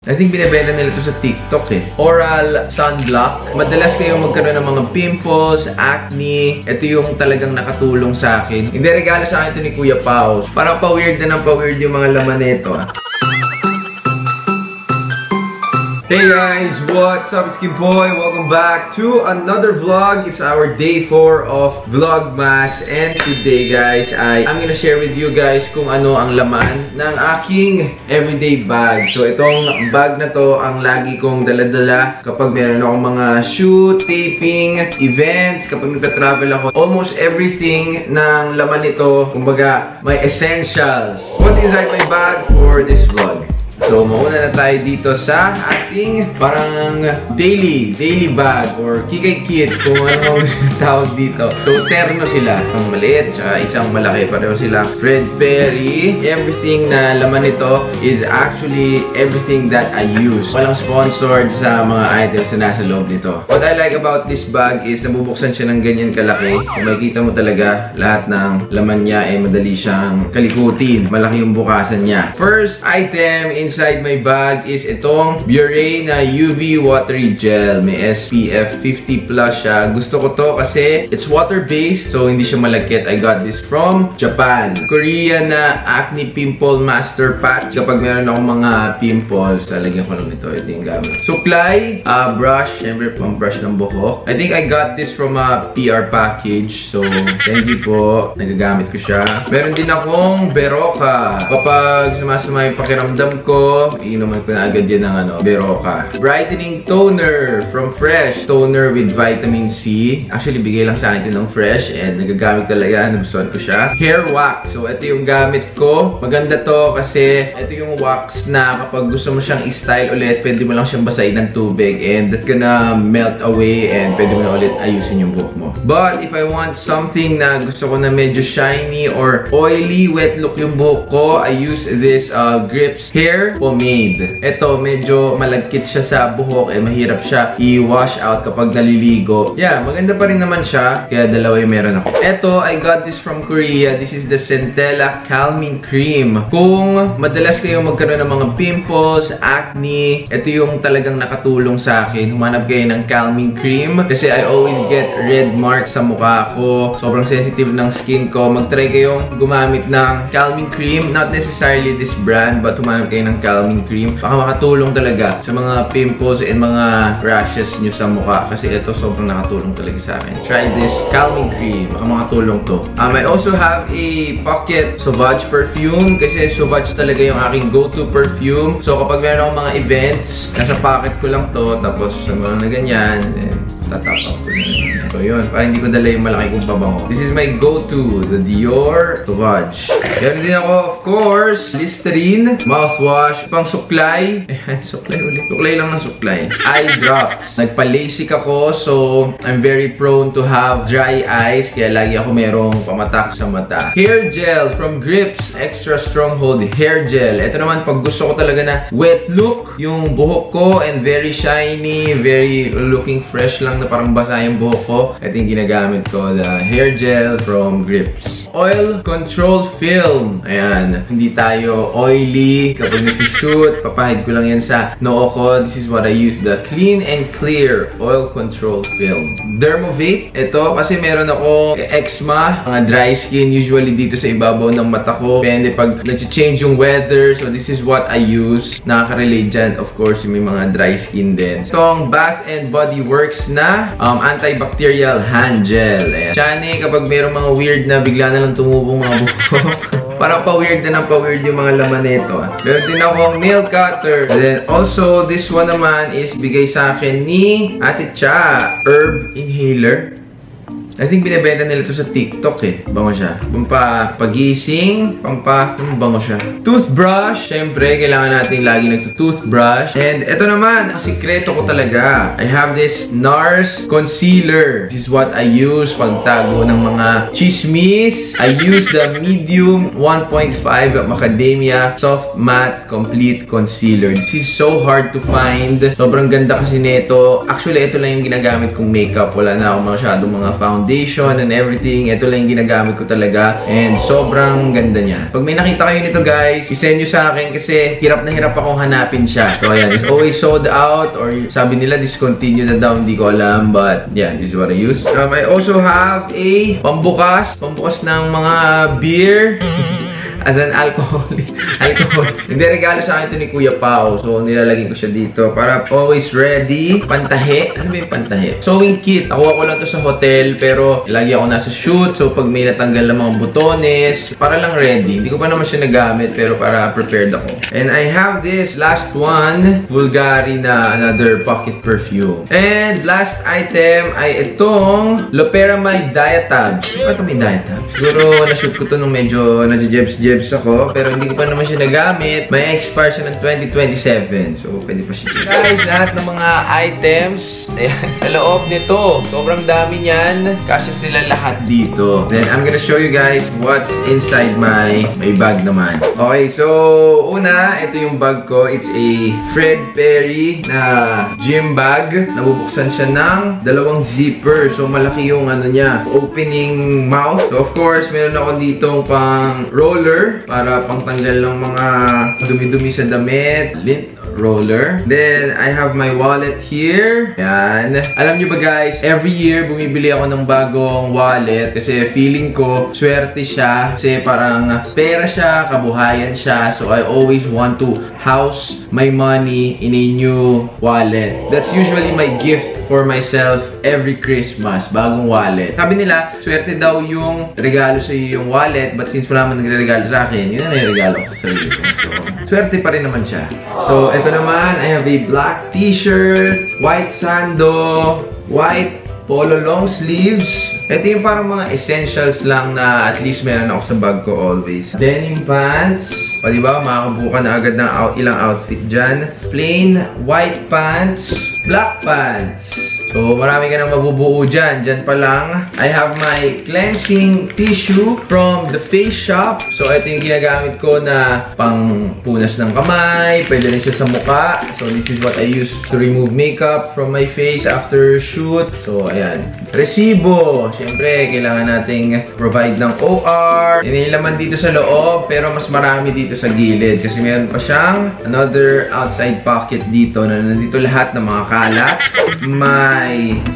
I think binibenta nila ito sa TikTok eh. Oral sunblock. Madalas kayong magkaroon ng mga pimples, acne. Ito yung talagang nakatulong sa akin. Hindi regalo sa akin ito ni Kuya Pao. Parang pa-weird na ng pa-weird yung mga laman nito ah. Hey guys, what's up? It's Kimboy. Welcome back to another vlog. It's our day 4 of Vlogmas. And today guys, I'm gonna share with you guys kung ano ang laman ng aking everyday bag. So itong bag na to ang lagi kong dala-dala kapag meron akong mga shoot, taping, events, kapag nagta-travel ako. Almost everything ng laman nito, kumbaga, may essentials. What's inside my bag for this vlog? So, mauna na tayo dito sa ating parang daily bag or kikay kit kung ano ang tawag dito. So, terno sila. Isang maliit, tsaka isang malaki. Pareho sila. Fred Perry. Everything na laman nito is actually everything that I use. Walang sponsored sa mga items na nasa loob nito. What I like about this bag is nabubuksan siya ng ganyan kalaki. Kung makikita mo talaga, lahat ng laman niya ay madali siyang kalikutin. Malaki yung bukasan niya. First item inside my bag is itong Biore na UV Watery Gel. May SPF 50 plus siya. Gusto ko to kasi it's water-based, so hindi siya malagkit. I got this from Japan. Korean na Acne Pimple Master Patch. Kapag meron akong mga pimples, lalagyan ko lang nito. Ito yung gamit. Suklay, brush. Siyempre, pang brush ng buhok. I think I got this from a PR package. So, thank you po. Nagagamit ko siya. Meron din akong Berocca. Kapag sumasama yung pakiramdam ko, iinuman ko na agad yan ng Berocca. Brightening toner from Fresh. Toner with vitamin C. Actually, bigay lang sa akin ng Fresh and nagagamit talaga. Nagustuhan ko siya. Hair wax. So, ito yung gamit ko. Maganda to kasi ito yung wax na kapag gusto mo siyang i-style ulit, pwede mo lang siyang basahin ng tubig and it's gonna melt away and pwede mo na ulit ayusin yung buhok mo. But if I want something na gusto ko na medyo shiny or oily, wet look yung buhok ko, I use this Grips Hair Pomade. Ito, medyo malagkit siya sa buhok eh, mahirap siya i-wash out kapag naliligo. Yeah, maganda pa rin naman siya. Kaya dalawa yung meron ako. Ito, I got this from Korea. This is the Centella Calming Cream. Kung madalas kayong magkaroon ng mga pimples, acne, ito yung talagang nakatulong sa akin. Humanap kayo ng calming cream kasi I always get red marks sa mukha ko. Sobrang sensitive ng skin ko. Mag-try kayong gumamit ng calming cream. Not necessarily this brand, but humanap kayo ng calming cream. Baka makatulong talaga sa mga pimples and mga rashes nyo sa mukha. Kasi ito sobrang nakatulong talaga sa akin. Try this calming cream. Baka makatulong to. I also have a Pocket Sauvage perfume. Kasi Sauvage talaga yung aking go-to perfume. So kapag meron akong mga events, nasa pocket ko lang to. Tapos sa mga na ganyan, tatapap ko na. So yun, parang hindi ko dala yung malaki kong pabango. This is my go-to, the Dior Sauvage. Meron din ako, of course, Listerine, mouthwash, pang suklay. Ayan, suklay ulit. Suklay lang ng suklay. Eye drops. Nagpa-LASIK ako, so I'm very prone to have dry eyes. Kaya lagi ako merong pamatak sa mata. Hair gel from Grips. Extra Stronghold Hair Gel. Ito naman, pag gusto ko talaga na wet look yung buhok ko and very shiny, very looking fresh lang na parang basa yung buhok ko. Ito yung ginagamit ko, the hair gel from Grips. Oil Control Film. Ayan, hindi tayo oily. Kapag nasi-shoot, papahid ko lang yan sa noo ko. This is what I use, the Clean and Clear Oil Control Film. Dermovate. Ito, kasi meron ako eczema, mga dry skin, usually dito sa ibabaw ng mata ko. Depende pag nag-change yung weather. So, this is what I use. Nakaka-relate dyan, of course, yung may mga dry skin din. Itong Bath and Body Works na antibacterial hand gel. Ayan. Chani, kapag mayroong mga weird na bigla na lang tumubong mga buhok. Parang pa-weird na ng pa-weird yung mga laman nito. Meron din akong nail cutter. And then also, this one naman is bigay sa akin ni Ate Cha. Herb Inhaler. I think binibenta nila ito sa TikTok eh. Bango siya. Pampagising, bango siya. Toothbrush. Siyempre, kailangan natin lagi nagtutoothbrush. And ito naman, ang sikreto ko talaga. I have this NARS Concealer. This is what I use pagtago ng mga chismis. I use the medium 1.5 Macadamia Soft Matte Complete Concealer. This is so hard to find. Sobrang ganda kasi nito. Actually, ito lang yung ginagamit kong makeup. Wala na akong masyadong mga foundation foundation and everything. Ito lang yung ginagamit ko talaga. And sobrang ganda niya. Pag may nakita kayo nito guys, isend nyo sa akin kasi hirap na hirap akong hanapin siya. So ayan, it's always sold out or sabi nila discontinue na daw, hindi ko alam. But yeah, this is what I use. I also have a pambukas ng mga beer. As an alcohol. Hindi, regalo sa akin ito ni Kuya Pao. So, nilalagay ko siya dito para always ready. Pantahe. Ano ba yung pantahe? Sewing kit. Nakuha ko lang to sa hotel pero lagi ako nasa shoot. So, pag may natanggal na mga butones, para lang ready. Hindi ko pa naman siya nagamit pero para prepared ako. And I have this last one. Bulgari na another pocket perfume. And last item ay itong Loperamide Diatab. Ano ito may Diatab? Siguro na-shoot ko to nung medyo nadjebs-jebs ako, pero hindi ko pa naman siya nagamit. May expire siya ng 2027. So, pwede pa siya. Guys, lahat ng mga items, ayan, sa loob nito. Sobrang dami niyan. Kasya sila lahat dito. Then, I'm gonna show you guys what's inside my bag naman. Okay, so, una, ito yung bag ko. It's a Fred Perry na gym bag. Nabubuksan siya ng dalawang zipper. So, malaki yung ano niya, opening mouth. So, of course, meron ako ditong pang roller para pangtanggal ng mga dumi-dumi sa damit. Lint roller. Then, I have my wallet here. Yan. Alam nyo ba guys, every year bumibili ako ng bagong wallet kasi feeling ko swerte siya kasi parang pera siya, kabuhayan siya. So, I always want to house my money in a new wallet. That's usually my gift for myself every Christmas, bagong wallet. Sabi nila, swerte daw yung regalo sa iyo yung wallet, but since wala man nagre-regalo sa akin, yun na yung regalo ko sa sarili ko. So, swerte pa rin naman siya. So, ito naman, I have a black t-shirt, white sando, white polo long sleeves. Ito yung parang mga essentials lang na at least meron ako sa bag ko always. Denim pants. O diba, makakabuka na agad ng ilang outfit dyan. Plain white pants, black pants. So, marami ka nang mabubuo dyan. Dyan pa lang. I have my cleansing tissue from the Face Shop. So, ito yung ginagamit ko na pang punas ng kamay. Pwede rin siya sa mukha. So, this is what I use to remove makeup from my face after shoot. So, ayan. Resibo. Siyempre, kailangan nating provide ng OR. Inilaman dito sa loob, pero mas marami dito sa gilid. Kasi meron pa siyang another outside pocket dito na nandito lahat ng mga kalat. My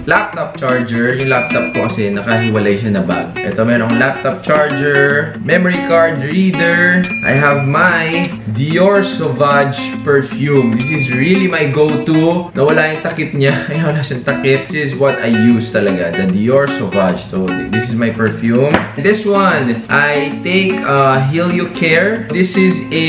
laptop charger. Yung laptop ko kasi nakahiwalay siya na bag. Ito, meron akong laptop charger, memory card reader. I have my Dior Sauvage perfume. This is really my go-to. Nawala yung takip niya. Ay, wala siyang takip. This is what I use talaga. The Dior Sauvage. So, this is my perfume. This one, I take Heliocare. This is a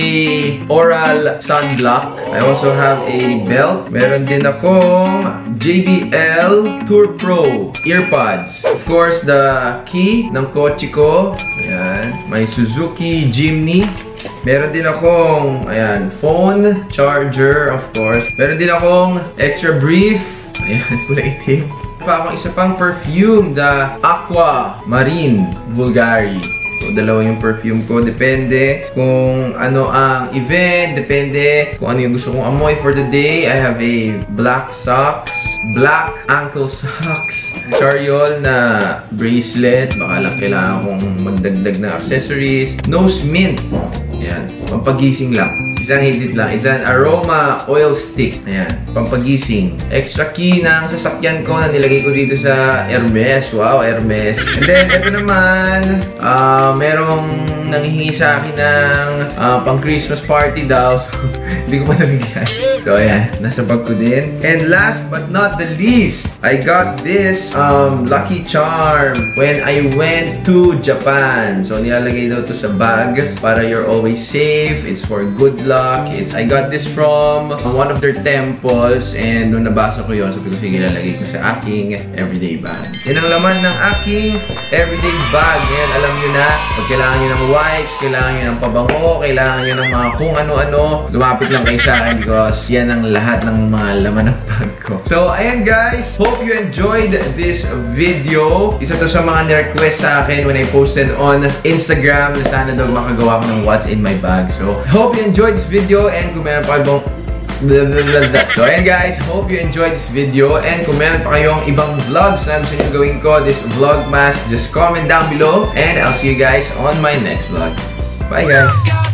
oral sunblock. I also have a belt. Meron din akong JBL Tour Pro earpods. Of course, the key ng kotse ko. Ayan. My Suzuki Jimny. Meron din akong, ayan, phone, charger, of course. Meron din akong extra brief. Ayan, kulay itim. Pa akong isa pang perfume, the Aqua Marine Bulgari. So, dalawa yung perfume ko. Depende kung ano ang event. Depende kung ano yung gusto kong amoy for the day. I have a black socks, black ankle socks, Chariol na bracelet. Baka lang kailangan kong magdagdag na accessories. Nose mint. Ayan. Pampagising lang. Isang higit lang. It's an aroma oil stick. Ayan. Pampagising. Extra key ng sasakyan ko na nilagay ko dito sa Hermes. Wow, Hermes. And then, ito naman, merong nanghihingi sa akin ng pang Christmas party daw. So, hindi ko pa nabigyan. So, ayan. Nasa bag ko din. And last but not the least, I got this Lucky Charm when I went to Japan. So, nilalagay daw to sa bag para you're always safe. It's for good luck. I got this from one of their temples. And nung nabasa ko yun, sabi ko, sige, lalagay ko sa aking everyday bag. Yan ang laman ng aking everyday bag. Yan, alam nyo na. Pag kailangan nyo ng wipes, kailangan nyo ng pabango, kailangan nyo ng mga kung ano-ano, lumapit lang kayo sa akin because yan ang lahat ng mga laman ng bag ko. So, ayan guys. Hope you enjoyed this video. Isa to sa mga ni-request sa akin when I posted on Instagram na sana daw makagawa ko ng what's in my bag. So, hope you enjoyed this video and kung meron pa ibang blah, blah, blah, blah. So ayan guys, hope you enjoyed this video. And kung meron pa kayong ibang vlogs na gusto nyo gawin ko this Vlogmas, just comment down below. And I'll see you guys on my next vlog. Bye guys!